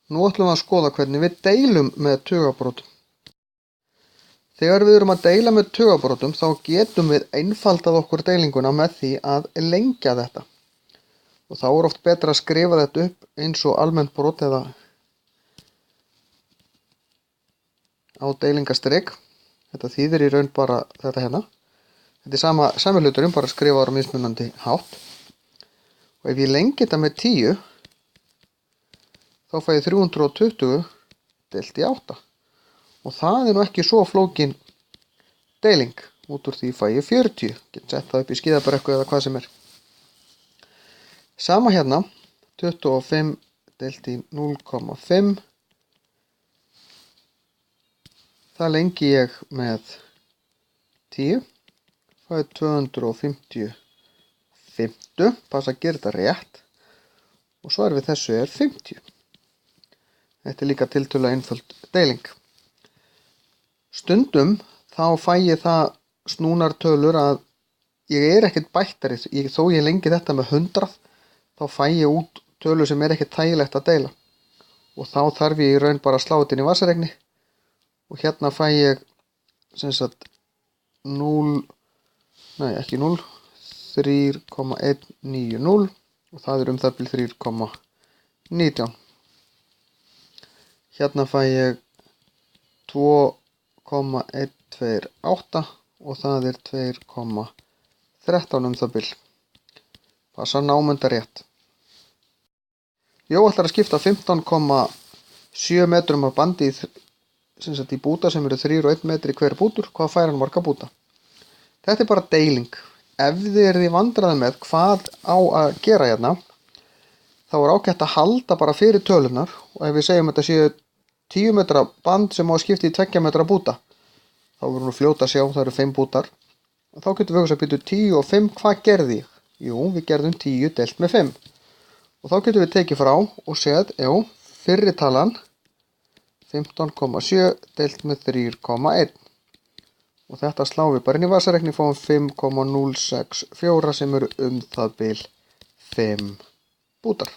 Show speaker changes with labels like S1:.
S1: Nú ætlum við að skoða hvernig við deilum með tugabrotum. Þegar við erum að deila með tugabrotum þá getum við einfaldað okkur deilinguna með því að lengja þetta. Og þá er oft betra að skrifa þetta upp eins og almennt brot eða á deilingastrik. Þetta þýðir í raun bara þetta hérna. Þetta er sami hluturinn, bara skrifaður á mismunandi hátt. Og ef ég lengi þetta með 10 þá fæ ég 320 deilt í 8. Og það er nú ekki svo flókin deiling. Út úr því fæ ég 40. Get sett það upp í skíðabrekku eða hvað sem er. Sama hérna, 25 deilt í 0,5. Það lengi ég með 10. Það er 250 50. Passa að gera þetta rétt. Og svo við þessu er 50. Þetta er líka tiltölulega einföld deiling. Stundum þá fæ ég það snúnar tölur að ég er ekkert bættari. Þó ég lengi þetta með 100 þá fæ ég út tölur sem er ekkert þægilegt að deila. Og þá þarf ég í raun bara að slá þetta inn í vasareikni. Og hérna fæ ég sem sagt 3,190 og það er það bil 3,19. Hérna fæ ég 2,128 og það er 2,13 það bil. Passar námunda rétt. Jó ætlar að skipta 15,7 metrum af bandi í búta sem eru 3 og 1 metri hver bútur. Hvað fær hann marga búta? Þetta er bara deiling. Ef þið eruð í vandræði með hvað á að gera hérna, þá er ágætt að halda bara fyrir tölunar. Og ef við segjum þetta séu 10 metra band sem á að skipta í 2 metra búta, þá verður nú fljóta að sjá, það eru 5 bútar. Og þá getum við hugsað að byrja 10 og 5, hvað gerði ég? Jú, við gerðum 10 deilt með 5. Og þá getum við tekið frá og séð, fyrri talan 15,7 deilt með 3,1. Og þetta sláum við bara inn í vasareikni, fáum 5,064 sem eru það bil 5 bútar.